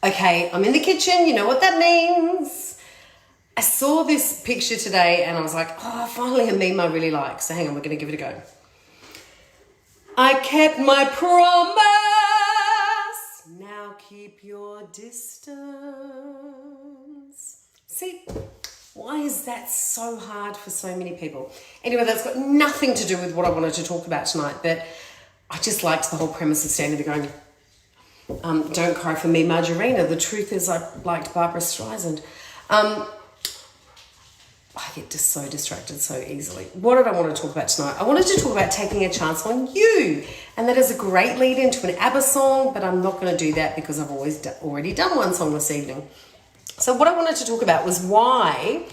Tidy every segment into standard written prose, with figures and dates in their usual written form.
Okay, I'm in the kitchen, you know what that means. I saw this picture today and I was like, oh, finally a meme I really like. So hang on, we're going to give it a go. I kept my promise. Now keep your distance. See, why is that so hard for so many people? Anyway, that's got nothing to do with what I wanted to talk about tonight, but I just liked the whole premise of standing there going, don't cry for me, Margarina. The truth is I liked Barbara Streisand. I get just so distracted so easily. What did I want to talk about tonight? I wanted to talk about taking a chance on you. And that is a great lead into an ABBA song, but I'm not going to do that because I've already done one song this evening. So what I wanted to talk about was why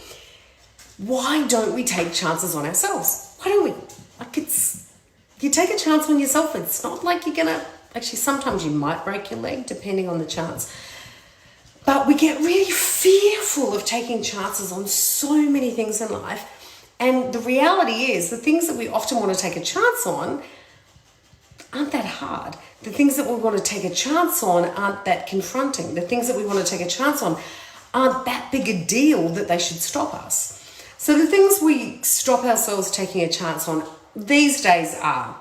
don't we take chances on ourselves? Why don't we? You take a chance on yourself. It's not like you're going to, actually sometimes you might break your leg depending on the chance. But we get really fearful of taking chances on so many things in life. And the reality is the things that we often want to take a chance on aren't that hard. The things that we want to take a chance on aren't that confronting. The things that we want to take a chance on aren't that big a deal that they should stop us. So the things we stop ourselves taking a chance on these days are,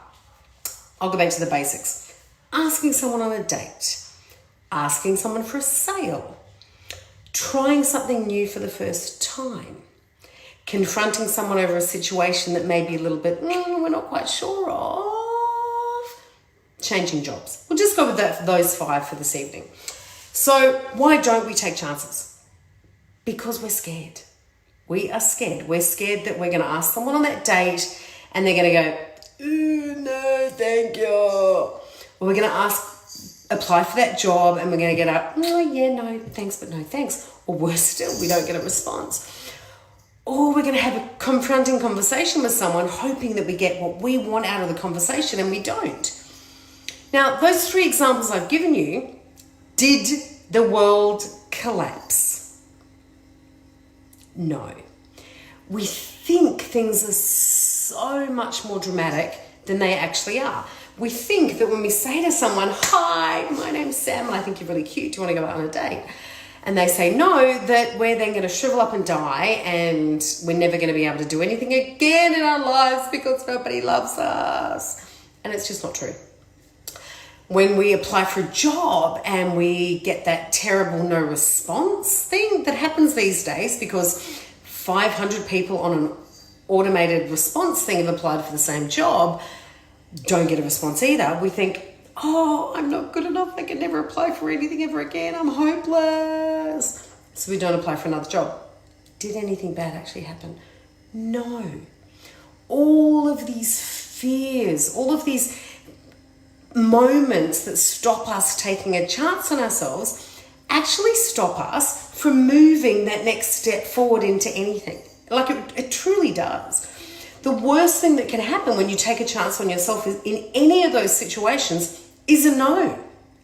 I'll go back to the basics. Asking someone on a date. Asking someone for a sale, trying something new for the first time, confronting someone over a situation that may be a little bit, we're not quite sure of, changing jobs. We'll just go with those 5 for this evening. So why don't we take chances? Because we're scared. We are scared. We're scared that we're going to ask someone on that date and they're going to go, ooh, no, thank you. Or we're going to apply for that job and we're going to get a, oh yeah, no thanks, but no thanks. Or worse still, we don't get a response. Or we're going to have a confronting conversation with someone hoping that we get what we want out of the conversation and we don't. Now, those 3 examples I've given you, did the world collapse? No. We think things are so much more dramatic than they actually are. We think that when we say to someone, hi, my name's Sam and I think you're really cute, do you want to go out on a date? And they say no, that we're then going to shrivel up and die and we're never going to be able to do anything again in our lives because nobody loves us. And it's just not true. When we apply for a job and we get that terrible no response thing that happens these days because 500 people on an automated response thing have applied for the same job, don't get a response either. We think, oh, I'm not good enough. I can never apply for anything ever again. I'm hopeless. So we don't apply for another job. Did anything bad actually happen? No. All of these fears, all of these moments that stop us taking a chance on ourselves actually stop us from moving that next step forward into anything. Like it truly does. The worst thing that can happen when you take a chance on yourself is in any of those situations is a no.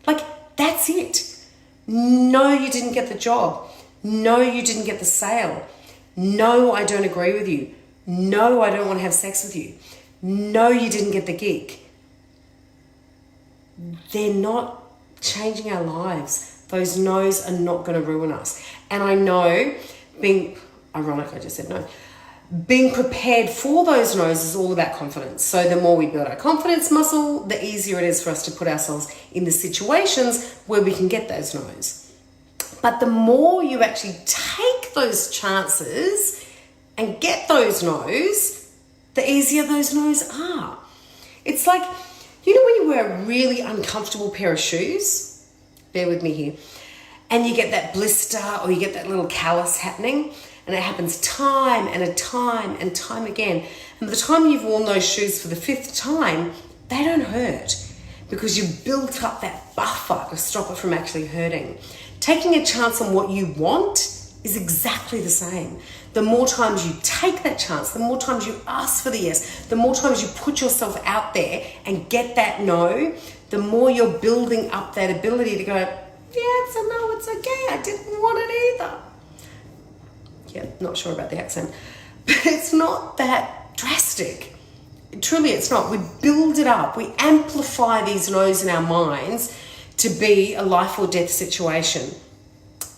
Like, that's it. No, you didn't get the job. No, you didn't get the sale. No, I don't agree with you. No, I don't want to have sex with you. No, you didn't get the gig. They're not changing our lives. Those no's are not going to ruin us. And I know, being ironic, I just said no. Being prepared for those no's is all about confidence. So the more we build our confidence muscle, the easier it is for us to put ourselves in the situations where we can get those no's. But the more you actually take those chances and get those no's, the easier those no's are. It's like, you know when you wear a really uncomfortable pair of shoes? Bear with me here. And you get that blister or you get that little callus happening. And it happens time and time again. And by the time you've worn those shoes for the 5th time, they don't hurt because you built up that buffer to stop it from actually hurting. Taking a chance on what you want is exactly the same. The more times you take that chance, the more times you ask for the yes, the more times you put yourself out there and get that no, the more you're building up that ability to go, yeah, it's a no, it's okay, I didn't want it either. Yeah, not sure about the accent, but it's not that drastic. Truly, it's not. We build it up. We amplify these no's in our minds to be a life or death situation.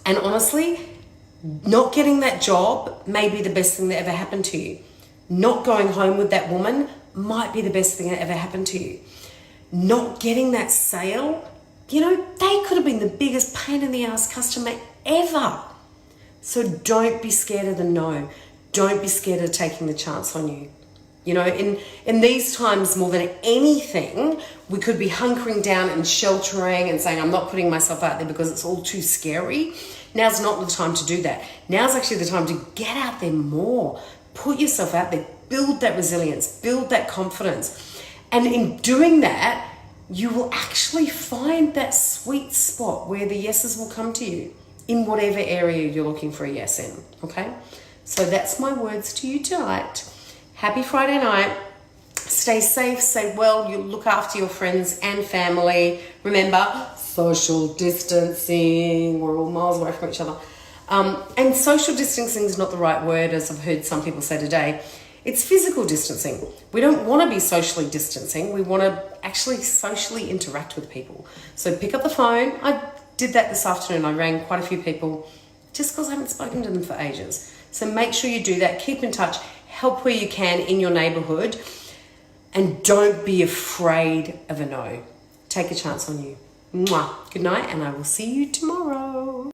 And honestly, not getting that job may be the best thing that ever happened to you. Not going home with that woman might be the best thing that ever happened to you. Not getting that sale, they could have been the biggest pain in the ass customer ever. So don't be scared of the no. Don't be scared of taking the chance on you. In these times, more than anything, we could be hunkering down and sheltering and saying, I'm not putting myself out there because it's all too scary. Now's not the time to do that. Now's actually the time to get out there more. Put yourself out there. Build that resilience. Build that confidence. And in doing that, you will actually find that sweet spot where the yeses will come to you in whatever area you're looking for a yes in. Okay? So that's my words to you tonight. Happy Friday night. Stay safe, stay well. You look after your friends and family. Remember, social distancing. We're all miles away from each other. And social distancing is not the right word, as I've heard some people say today. It's physical distancing. We don't want to be socially distancing. We want to actually socially interact with people. So pick up the phone. I did that this afternoon. I rang quite a few people just because I haven't spoken to them for ages. So make sure you do that. Keep in touch. Help where you can in your neighborhood. And don't be afraid of a no. Take a chance on you. Mwah. Good night, and I will see you tomorrow.